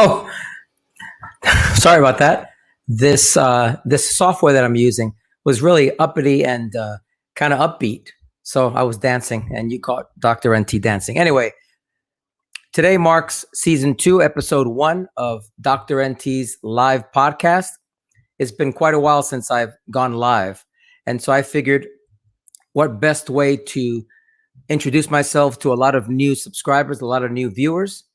Oh, sorry about that. This software that I'm using was really uppity and kind of upbeat. So I was dancing, and you caught Dr. NT dancing. Anyway, today marks season 2, episode 1 of Dr. NT's live podcast. It's been quite a while since I've gone live, and so I figured, what best way to introduce myself to a lot of new subscribers, a lot of new viewers.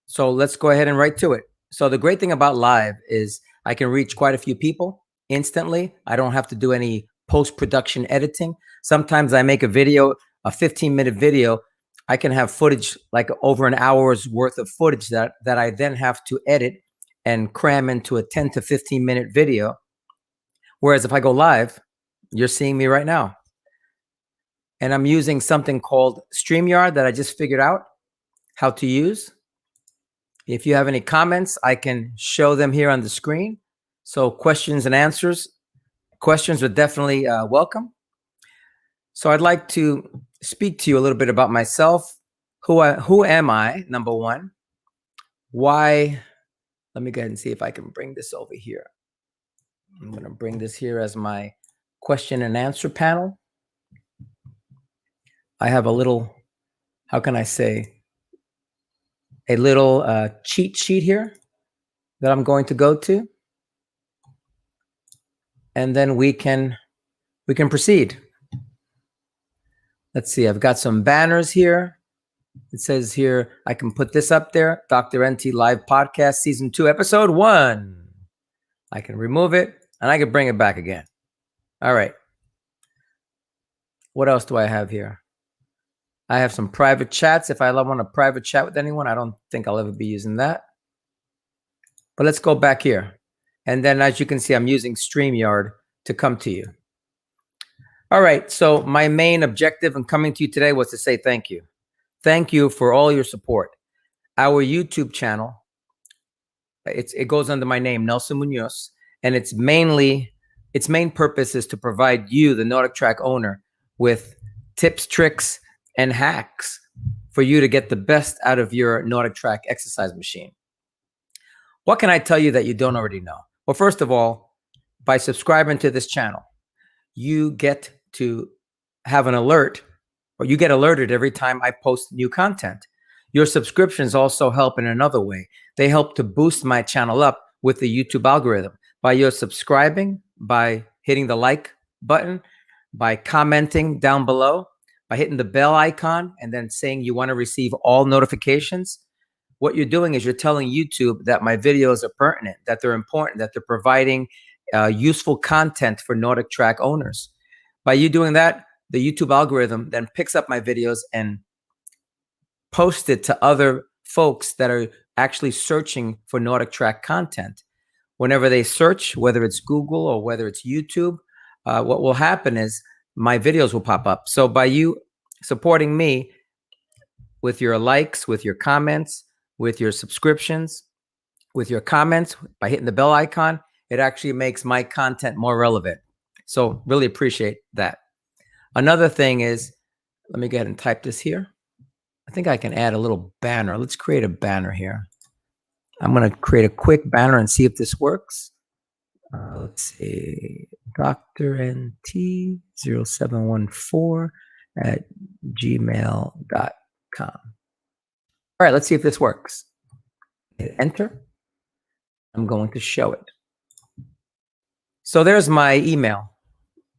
So let's go ahead and right to it. So the great thing about live is I can reach quite a few people instantly. I don't have to do any post-production editing. Sometimes I make a video, a 15-minute video. I can have footage like over an hour's worth of footage that I then have to edit and cram into a 10 to 15-minute video. Whereas if I go live, you're seeing me right now. And I'm using something called StreamYard that I just figured out how to use. If you have any comments, I can show them here on the screen. So questions and answers. Questions are definitely welcome. So I'd like to speak to you a little bit about myself. Who am I, number one? Why? Let me go ahead and see if I can bring this over here. I'm going to bring this here as my question and answer panel. I have a little, how can I say, a little cheat sheet here that I'm going to go to, and then we can proceed. Let's see, I've got some banners here. It says here, I can put this up there, Dr. NT Live Podcast, Season 2, Episode 1. I can remove it, and I can bring it back again. All right. What else do I have here? I have some private chats. If I want a private chat with anyone, I don't think I'll ever be using that. But let's go back here. And then as you can see, I'm using StreamYard to come to you. All right. So my main objective in coming to you today was to say thank you. Thank you for all your support. Our YouTube channel, it goes under my name, Nelson Munoz, and its main purpose is to provide you, the NordicTrack owner, with tips, tricks, and hacks for you to get the best out of your NordicTrack exercise machine. What can I tell you that you don't already know? Well, first of all, by subscribing to this channel, you get to have an alert, or you get alerted every time I post new content. Your subscriptions also help in another way. They help to boost my channel up with the YouTube algorithm. By your subscribing, by hitting the like button, by commenting down below, by hitting the bell icon and then saying you want to receive all notifications, what you're doing is you're telling YouTube that my videos are pertinent, that they're important, that they're providing useful content for NordicTrack owners. By you doing that, the YouTube algorithm then picks up my videos and posts it to other folks that are actually searching for NordicTrack content. Whenever they search, whether it's Google or whether it's YouTube, what will happen is my videos will pop up. So by you supporting me with your likes, with your comments, with your subscriptions, with your comments, by hitting the bell icon, it actually makes my content more relevant. So really appreciate that. Another thing is, let me go ahead and type this here. I think I can add a little banner. Let's create a banner here. I'm going to create a quick banner and see if this works. Let's see, Dr. NT 0714 at gmail.com. All right, let's see if this works. Hit enter. I'm going to show it. So there's my email.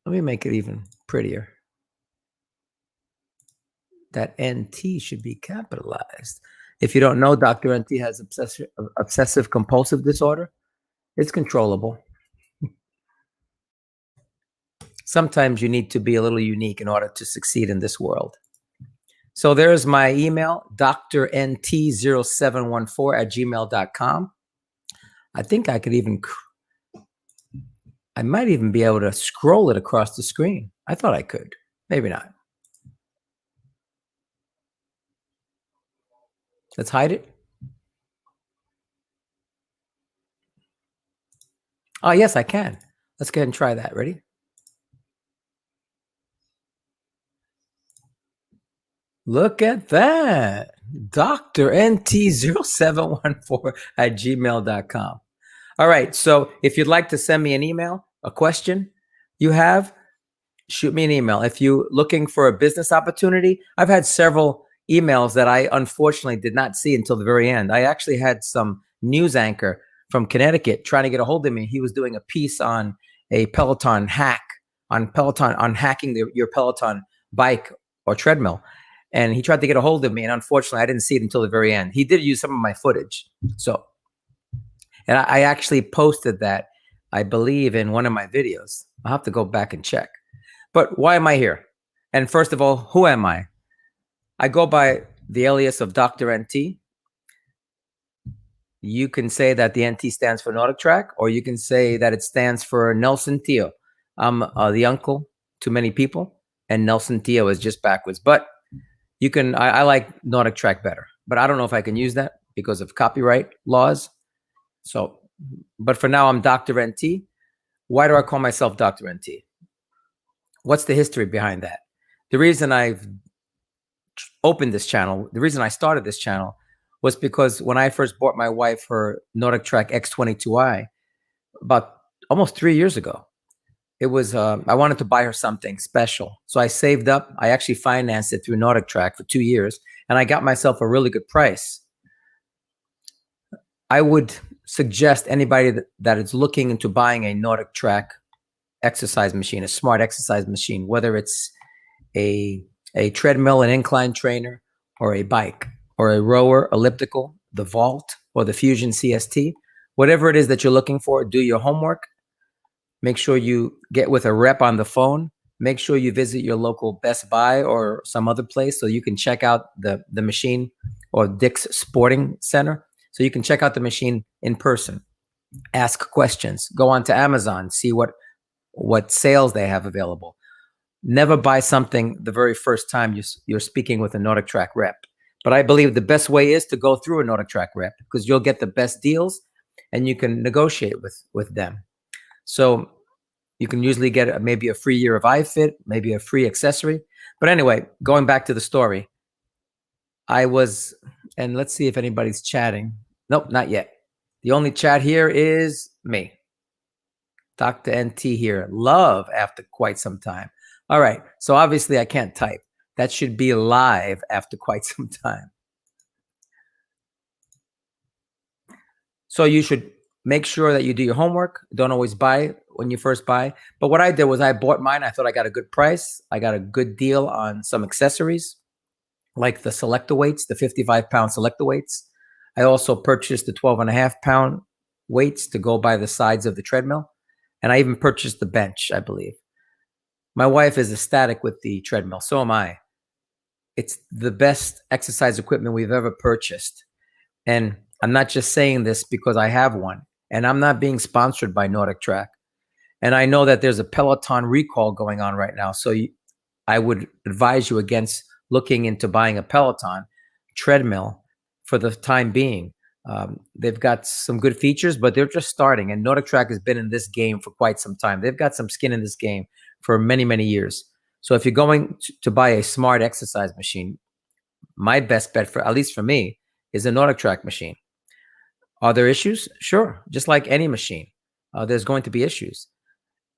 Let me make it even prettier. That NT should be capitalized. If you don't know, Dr. NT has obsessive compulsive disorder. It's controllable. Sometimes you need to be a little unique in order to succeed in this world. So there's my email, drnt0714 at gmail.com. I think I could even, I might even be able to scroll it across the screen. I thought I could, maybe not. Let's hide it. Oh, yes, I can. Let's go ahead and try that. Ready? Look at that. Dr. NT0714 at gmail.com. All right. So if you'd like to send me an email, a question you have, shoot me an email. If you're looking for a business opportunity, I've had several emails that I unfortunately did not see until the very end. I actually had some news anchor from Connecticut trying to get a hold of me. He was doing a piece on a Peloton hack, on hacking your Peloton bike or treadmill. And he tried to get a hold of me. And unfortunately, I didn't see it until the very end. He did use some of my footage. So, and I actually posted that, I believe, in one of my videos. I'll have to go back and check. But why am I here? And first of all, who am I? I go by the alias of Dr. NT. You can say that the NT stands for NordicTrack, or you can say that it stands for Nelson Tio. I'm the uncle to many people, and Nelson Tio is just backwards. But you can, I like NordicTrack better, but I don't know if I can use that because of copyright laws. So, but for now, I'm Dr. NT. Why do I call myself Dr. NT? What's the history behind that? The reason I've opened this channel, the reason I started this channel was because when I first bought my wife her NordicTrack X22i about almost 3 years ago, it was, I wanted to buy her something special. So I saved up. I actually financed it through NordicTrack for 2 years, and I got myself a really good price. I would suggest anybody that is looking into buying a NordicTrack exercise machine, a smart exercise machine, whether it's a treadmill, an incline trainer, or a bike, or a rower, elliptical, the Vault, or the Fusion CST, whatever it is that you're looking for, do your homework. Make sure you get with a rep on the phone. Make sure you visit your local Best Buy or some other place so you can check out the machine, or Dick's Sporting Center, so you can check out the machine in person. Ask questions. Go on to Amazon, see what sales they have available. Never buy something the very first time you're speaking with a NordicTrack rep. But I believe the best way is to go through a NordicTrack rep, because you'll get the best deals and you can negotiate with them. So you can usually get maybe a free year of iFit, maybe a free accessory. But anyway, going back to the story, and let's see if anybody's chatting. Nope, not yet. The only chat here is me. Dr. NT here. Love after quite some time. All right. So obviously I can't type. That should be live after quite some time. So you should make sure that you do your homework. Don't always buy when you first buy. But what I did was I bought mine. I thought I got a good price. I got a good deal on some accessories, like the selector weights, the 55-pound selector weights. I also purchased the 12.5-pound weights to go by the sides of the treadmill. And I even purchased the bench, I believe. My wife is ecstatic with the treadmill. So am I. It's the best exercise equipment we've ever purchased. And I'm not just saying this because I have one. And I'm not being sponsored by NordicTrack. And I know that there's a Peloton recall going on right now. So I would advise you against looking into buying a Peloton treadmill for the time being. They've got some good features, but they're just starting. And NordicTrack has been in this game for quite some time. They've got some skin in this game for many, many years. So if you're going to buy a smart exercise machine, my best bet, for at least for me, is a NordicTrack machine. Are there issues? Sure. Just like any machine, there's going to be issues.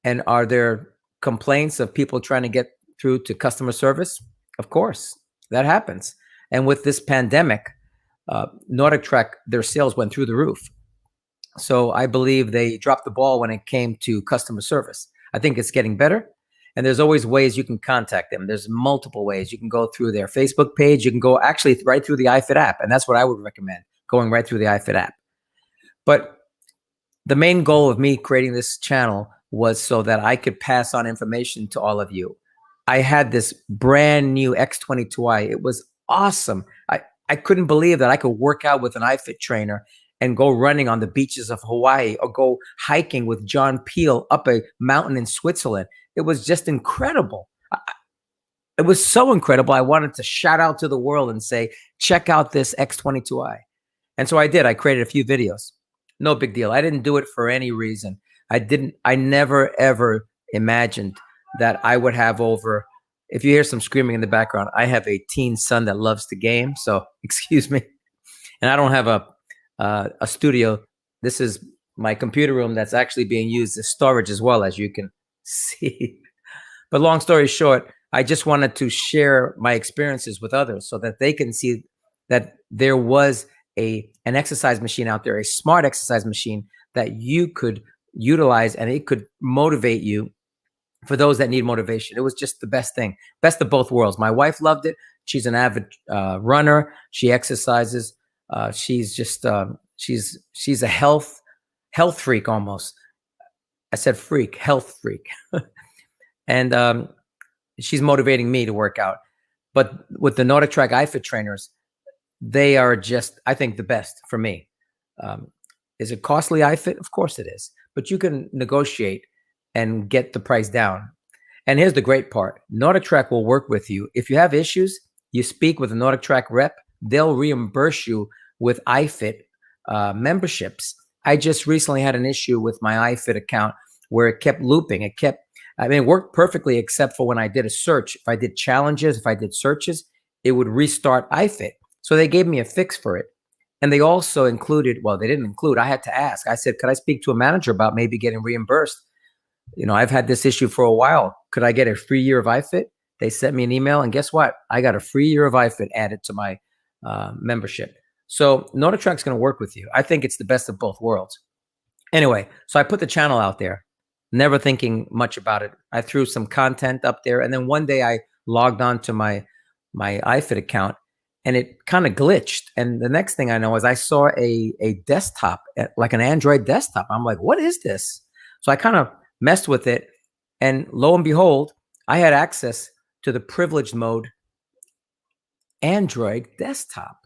And are there complaints of people trying to get through to customer service? Of course, that happens. And with this pandemic, NordicTrack, their sales went through the roof. So I believe they dropped the ball when it came to customer service. I think it's getting better. And there's always ways you can contact them. There's multiple ways. You can go through their Facebook page. You can go actually right through the iFit app. And that's what I would recommend, going right through the iFit app. But the main goal of me creating this channel was so that I could pass on information to all of you. I had this brand new X22i. It was awesome. I couldn't believe that I could work out with an iFit trainer and go running on the beaches of Hawaii, or go hiking with John Peel up a mountain in Switzerland. It was just incredible. It was so incredible. I wanted to shout out to the world and say, check out this X22i. And so I did. I created a few videos. No big deal. I didn't do it for any reason. I never, ever imagined that I would have over If you hear some screaming in the background, I have a teen son that loves to game, so excuse me. And I don't have a studio. This is my computer room that's actually being used as storage as well, as you can see. But long story short, I just wanted to share my experiences with others so that they can see that there was an exercise machine out there, a smart exercise machine that you could utilize, and it could motivate you for those that need motivation. It was just the best thing, best of both worlds. My wife loved it. She's an avid runner. She exercises. She's just she's a health freak almost. I said freak, health freak. And she's motivating me to work out. But with the NordicTrack iFit trainers, they are just, I think, the best for me. Is it costly iFit? Of course it is. But you can negotiate and get the price down. And here's the great part. NordicTrack will work with you. If you have issues, you speak with a NordicTrack rep, they'll reimburse you with iFit memberships. I just recently had an issue with my iFit account where it kept looping. It worked perfectly except for when I did a search. If I did challenges, if I did searches, it would restart iFit. So they gave me a fix for it. And they also included, well, they didn't include, I had to ask. I said, could I speak to a manager about maybe getting reimbursed? You know, I've had this issue for a while. Could I get a free year of iFit? They sent me an email, and guess what? I got a free year of iFit added to my membership. So NordicTrack's going to work with you. I think it's the best of both worlds. Anyway, so I put the channel out there, never thinking much about it. I threw some content up there, and then one day I logged on to my iFit account, and it kind of glitched. And the next thing I know is I saw a desktop, like an Android desktop. I'm like, what is this? So I kind of messed with it, and lo and behold, I had access to the privileged mode Android desktop.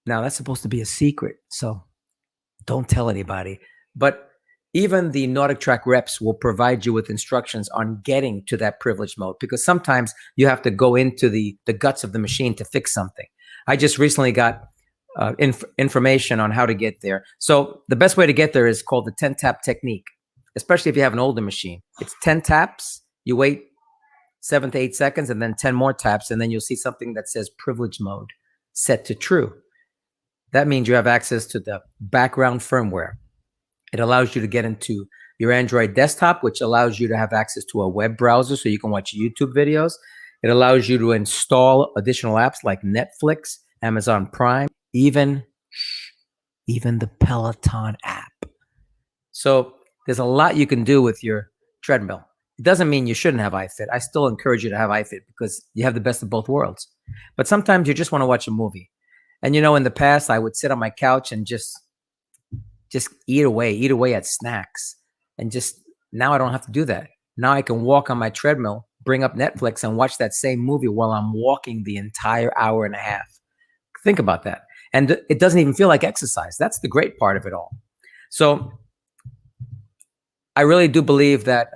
Now that's supposed to be a secret, so don't tell anybody. But even the NordicTrack reps will provide you with instructions on getting to that privileged mode, because sometimes you have to go into the guts of the machine to fix something. I just recently got information on how to get there. So the best way to get there is called the 10-tap technique, especially if you have an older machine. It's 10 taps, you wait 7 to 8 seconds, and then 10 more taps, and then you'll see something that says privilege mode set to true. That means you have access to the background firmware. It allows you to get into your Android desktop, which allows you to have access to a web browser so you can watch YouTube videos. It allows you to install additional apps like Netflix, Amazon Prime, even the Peloton app. So there's a lot you can do with your treadmill. It doesn't mean you shouldn't have iFit. I still encourage you to have iFit because you have the best of both worlds. But sometimes you just want to watch a movie. And you know, in the past, I would sit on my couch and just eat away at snacks. And just now I don't have to do that. Now I can walk on my treadmill, bring up Netflix, and watch that same movie while I'm walking the entire hour and a half. Think about that. And it doesn't even feel like exercise. That's the great part of it all. So I really do believe that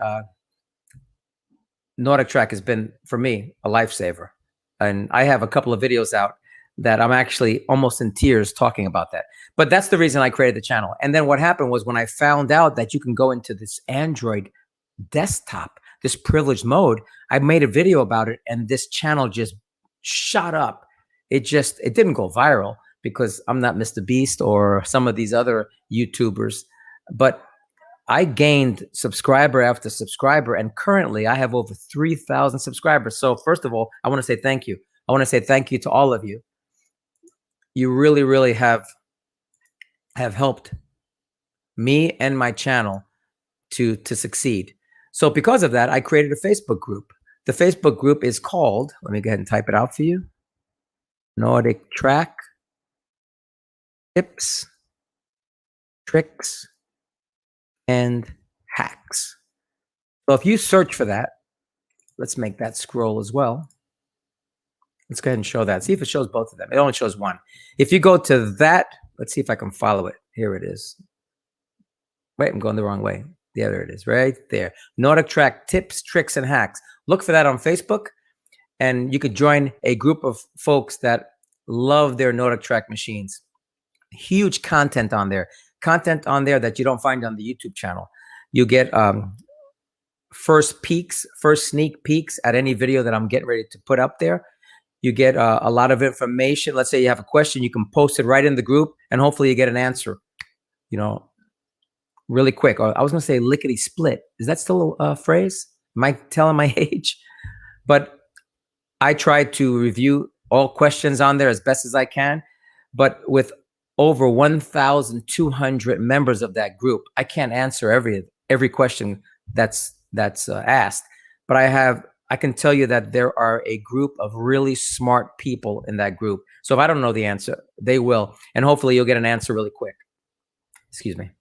NordicTrack has been, for me, a lifesaver. And I have a couple of videos out that I'm actually almost in tears talking about that. But that's the reason I created the channel. And then what happened was when I found out that you can go into this Android desktop, this privileged mode, I made a video about it, and this channel just shot up. It didn't go viral because I'm not Mr. Beast or some of these other YouTubers, but I gained subscriber after subscriber, and currently I have over 3,000 subscribers. So first of all, I want to say thank you. I want to say thank you to all of you. You really, really have helped me and my channel to succeed. So because of that, I created a Facebook group. The Facebook group is called, let me go ahead and type it out for you, NordicTrack Tips, Tricks, and Hacks. So if you search for that, let's make that scroll as well. Let's go ahead and show that. See if it shows both of them. It only shows one. If you go to that, let's see if I can follow it. Here it is. Wait, I'm going the wrong way. Yeah, there it is, right there. NordicTrack Tips, Tricks, and Hacks. Look for that on Facebook, and you could join a group of folks that love their NordicTrack machines. Huge content on there. Content on there that you don't find on the YouTube channel. You get first sneak peeks at any video that I'm getting ready to put up there. You get a lot of information. Let's say you have a question, you can post it right in the group, and hopefully you get an answer, really quick. Or I was going to say lickety split. Is that still a phrase? Am I telling my age? But I try to review all questions on there as best as I can. But with over 1,200 members of that group, I can't answer every question that's asked. But I can tell you that there are a group of really smart people in that group. So if I don't know the answer, they will. And hopefully you'll get an answer really quick. Excuse me.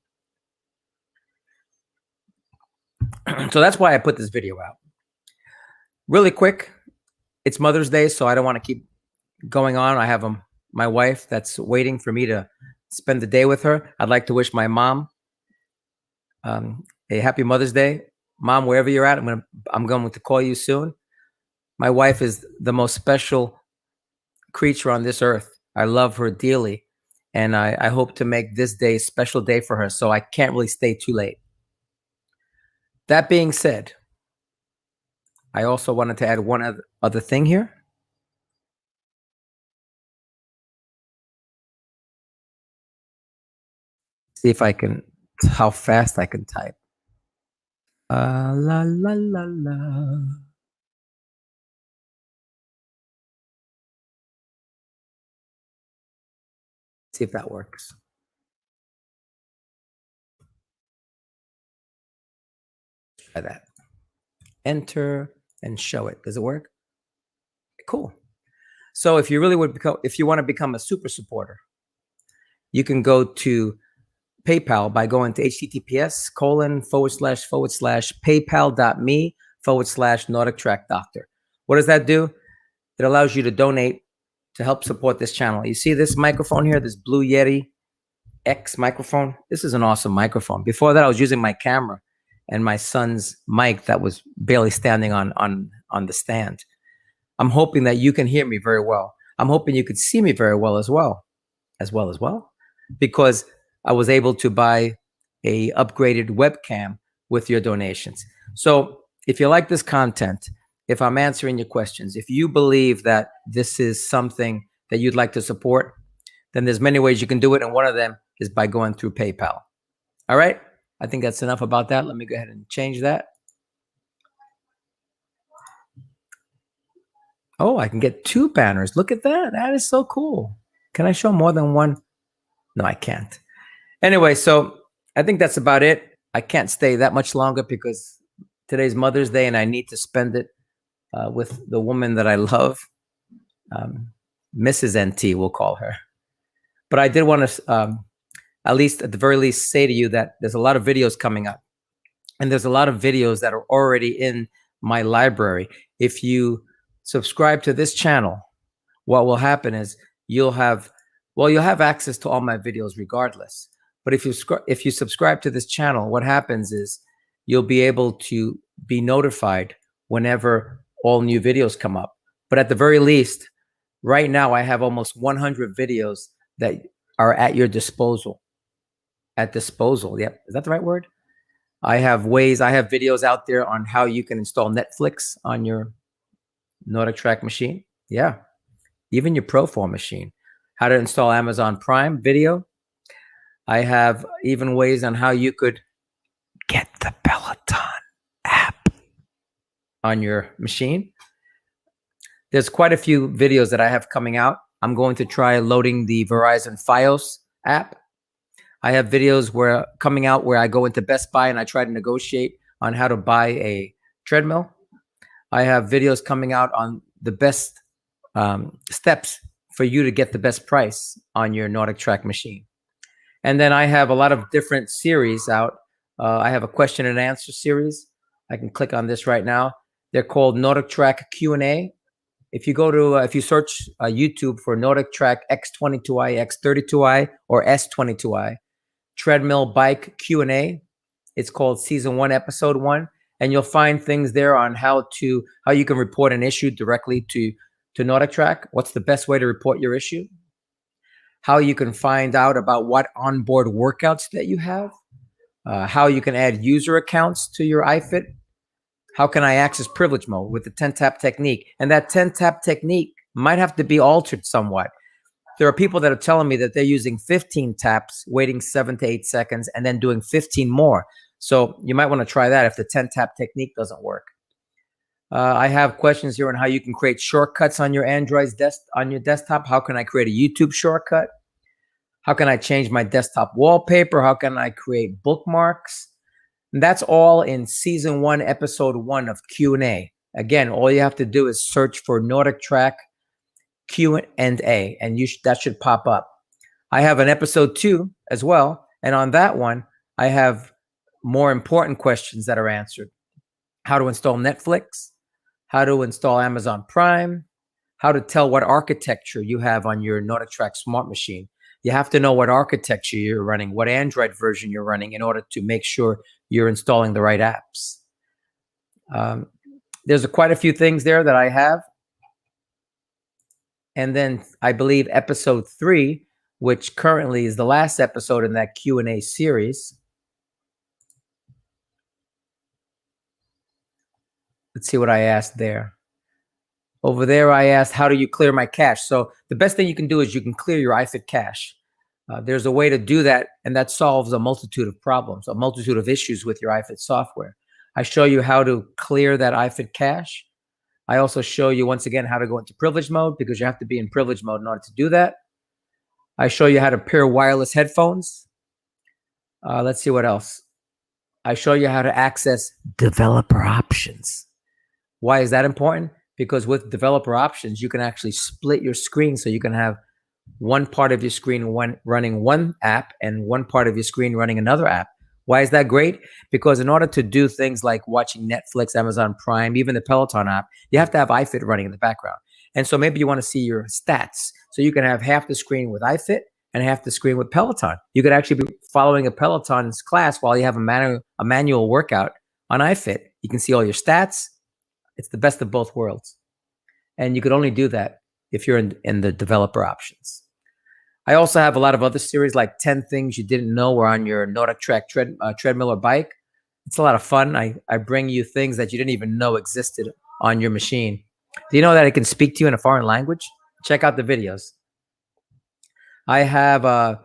So that's why I put this video out. Really quick, it's Mother's Day, so I don't want to keep going on. I have my wife that's waiting for me to spend the day with her. I'd like to wish my mom a happy Mother's Day. Mom, wherever you're at, I'm going to call you soon. My wife is the most special creature on this earth. I love her dearly, and I hope to make this day a special day for her, so I can't really stay too late. That being said, I also wanted to add one other thing here. See if how fast I can type. La la la la. See if that works. Try that. Enter and show it. Does it work? Cool. So if you want to become a super supporter, you can go to PayPal by going to https://paypal.me/NordicTrack Doctor. What does that do? It allows you to donate to help support this channel. You see this microphone here, this Blue Yeti X microphone? This is an awesome microphone. Before that, I was using my camera and my son's mic that was barely standing on the stand. I'm hoping that you can hear me very well. I'm hoping you could see me very well as well, because I was able to buy a upgraded webcam with your donations. So if you like this content, if I'm answering your questions, if you believe that this is something that you'd like to support, then there's many ways you can do it. And one of them is by going through PayPal. All right. I think that's enough about that. Let me go ahead and change that. Oh, I can get 2 banners. Look at that. That is so cool. Can I show more than one? No, I can't. Anyway, so I think that's about it. I can't stay that much longer because today's Mother's Day and I need to spend it with the woman that I love, Mrs. NT, we'll call her. But I did want to, at the very least, say to you that there's a lot of videos coming up. And there's a lot of videos that are already in my library. If you subscribe to this channel, what will happen is you'll have access to all my videos regardless. But if you subscribe to this channel, what happens is you'll be able to be notified whenever all new videos come up. But at the very least, right now I have almost 100 videos that are at your disposal. At disposal, yep. Is that the right word? I have videos out there on how you can install Netflix on your NordicTrack machine. Yeah. Even your ProForm machine. How to install Amazon Prime Video. I have even ways on how you could get the Peloton app on your machine. There's quite a few videos that I have coming out. I'm going to try loading the Verizon Fios app. I have videos coming out where I go into Best Buy and I try to negotiate on how to buy a treadmill. I have videos coming out on the best steps for you to get the best price on your NordicTrack machine. And then I have a lot of different series out. I have a question and answer series. I can click on this right now. They're called NordicTrack Q&A. If you go to, if you search YouTube for NordicTrack X22i, X32i, or S22i, treadmill bike Q&A, it's called Season 1, Episode 1. And you'll find things there on how you can report an issue directly to NordicTrack. What's the best way to report your issue? How you can find out about what onboard workouts that you have. How you can add user accounts to your iFit. How can I access privilege mode with the 10-tap technique? And that 10-tap technique might have to be altered somewhat. There are people that are telling me that they're using 15 taps, waiting 7 to 8 seconds, and then doing 15 more. So you might want to try that if the 10-tap technique doesn't work. I have questions here on how you can create shortcuts on your on your desktop. How can I create a YouTube shortcut? How can I change my desktop wallpaper? How can I create bookmarks? And that's all in season 1, episode 1 of Q&A. Again, all you have to do is search for NordicTrack Q&A, and that should pop up. I have an episode 2 as well, and on that one, I have more important questions that are answered. How to install Netflix, how to install Amazon Prime, how to tell what architecture you have on your NordicTrack smart machine. You have to know what architecture you're running, what Android version you're running in order to make sure you're installing the right apps. There's quite a few things there that I have. And then I believe episode 3, which currently is the last episode in that Q&A series. Let's see what I asked there. Over there, I asked, how do you clear my cache? So the best thing you can do is you can clear your iFit cache. There's a way to do that, and that solves a multitude of problems, a multitude of issues with your iFit software. I show you how to clear that iFit cache. I also show you, once again, how to go into privilege mode, because you have to be in privilege mode in order to do that. I show you how to pair wireless headphones. Let's see what else. I show you how to access developer options. Why is that important? Because with developer options, you can actually split your screen, so you can have one part of your screen running one app and one part of your screen running another app. Why is that great? Because in order to do things like watching Netflix, Amazon Prime, even the Peloton app, you have to have iFit running in the background. And so maybe you want to see your stats. So you can have half the screen with iFit and half the screen with Peloton. You could actually be following a Peloton's class while you have a manual workout on iFit. You can see all your stats. It's the best of both worlds. And you could only do that if you're in the developer options. I also have a lot of other series, like 10 things you didn't know were on your NordicTrack treadmill or bike. It's a lot of fun. I bring you things that you didn't even know existed on your machine. Do you know that it can speak to you in a foreign language? Check out the videos. I have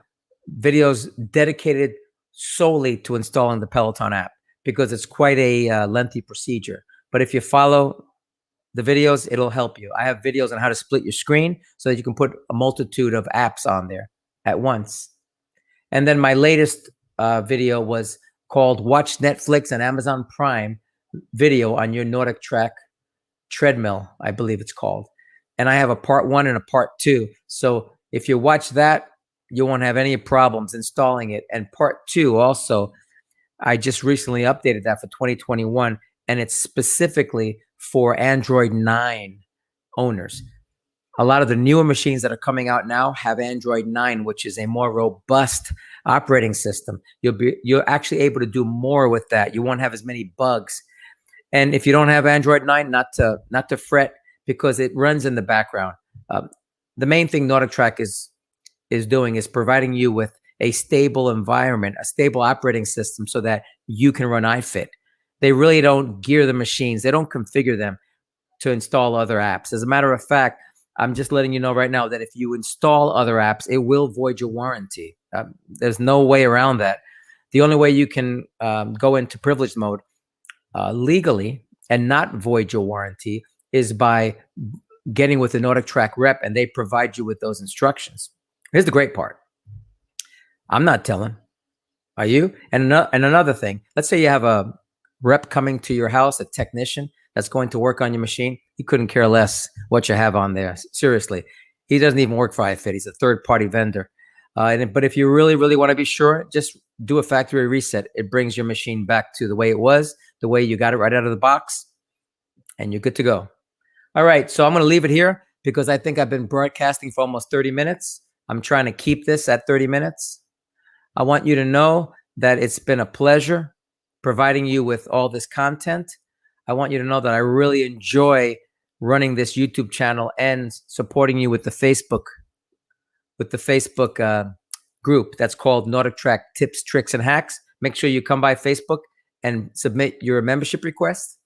videos dedicated solely to installing the Peloton app, because it's quite a lengthy procedure. But if you follow the videos, it'll help you. I have videos on how to split your screen so that you can put a multitude of apps on there at once. And then my latest video was called Watch Netflix and Amazon Prime video on your NordicTrack treadmill, I believe it's called. And I have a part 1 and a part 2. So if you watch that, you won't have any problems installing it. And part 2 also, I just recently updated that for 2021, and it's specifically for Android 9 owners. A lot of the newer machines that are coming out now have Android 9, which is a more robust operating system. You're actually able to do more with that. You won't have as many bugs. And if you don't have Android 9, not to fret, because it runs in the background. The main thing NordicTrack is doing is providing you with a stable environment, a stable operating system, so that you can run iFit. They really don't gear the machines. They don't configure them to install other apps. As a matter of fact, I'm just letting you know right now that if you install other apps, it will void your warranty. There's no way around that. The only way you can go into privilege mode legally and not void your warranty is by getting with the NordicTrack rep, and they provide you with those instructions. Here's the great part. I'm not telling. Are you? And another thing, let's say you have a rep coming to your house, a technician that's going to work on your machine. He couldn't care less what you have on there. Seriously. He doesn't even work for iFit. He's a third-party vendor. But if you really, really want to be sure, just do a factory reset. It brings your machine back to the way it was, the way you got it right out of the box, and you're good to go. All right, so I'm going to leave it here because I think I've been broadcasting for almost 30 minutes. I'm trying to keep this at 30 minutes. I want you to know that it's been a pleasure providing you with all this content. I want you to know that I really enjoy running this YouTube channel and supporting you with the Facebook group that's called NordicTrack Tips, Tricks, and Hacks. Make sure you come by Facebook and submit your membership request.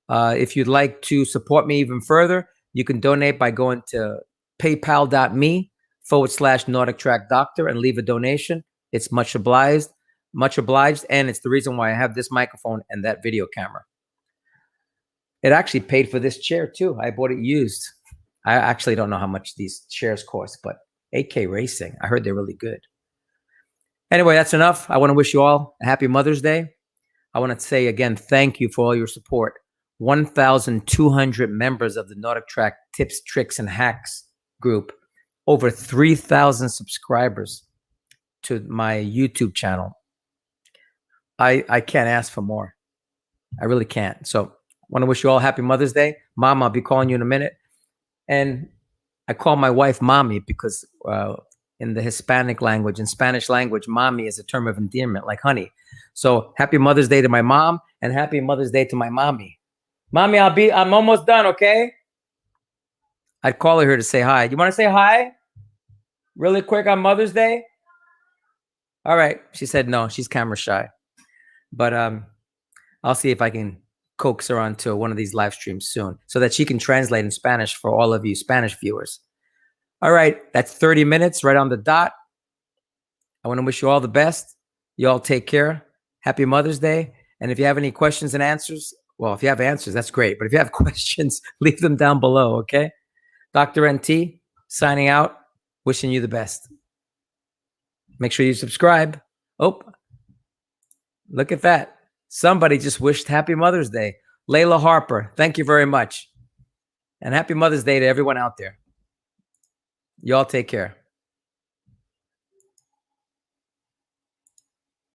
If you'd like to support me even further, you can donate by going to paypal.me/NordicTrack Doctor and leave a donation. It's much obliged, and it's the reason why I have this microphone and that video camera. It actually paid for this chair too. I bought it used. I actually don't know how much these chairs cost, but AK Racing, I heard they're really good. Anyway, that's enough. I want to wish you all a happy Mother's Day. I want to say again, thank you for all your support. 1,200 members of the NordicTrack Tips, Tricks, and Hacks group. Over 3,000 subscribers to my YouTube channel. I can't ask for more. I really can't. So I want to wish you all happy Mother's Day. Mom, I'll be calling you in a minute. And I call my wife Mommy because in the Hispanic language, in Spanish language, Mommy is a term of endearment, like honey. So happy Mother's Day to my mom and happy Mother's Day to my mommy. Mommy, I'm almost done, okay? I'd call her here to say hi. You want to say hi? Really quick on Mother's Day? All right. She said no, she's camera shy. But I'll see if I can coax her onto one of these live streams soon so that she can translate in Spanish for all of you Spanish viewers. All right. That's 30 minutes right on the dot. I want to wish you all the best. You all take care. Happy Mother's Day. And if you have any questions and answers, well, if you have answers, that's great. But if you have questions, leave them down below, okay? Dr. NT, signing out, wishing you the best. Make sure you subscribe. Oh, look at that. Somebody just wished happy Mother's Day. Layla Harper, thank you very much. And happy Mother's Day to everyone out there. You all take care.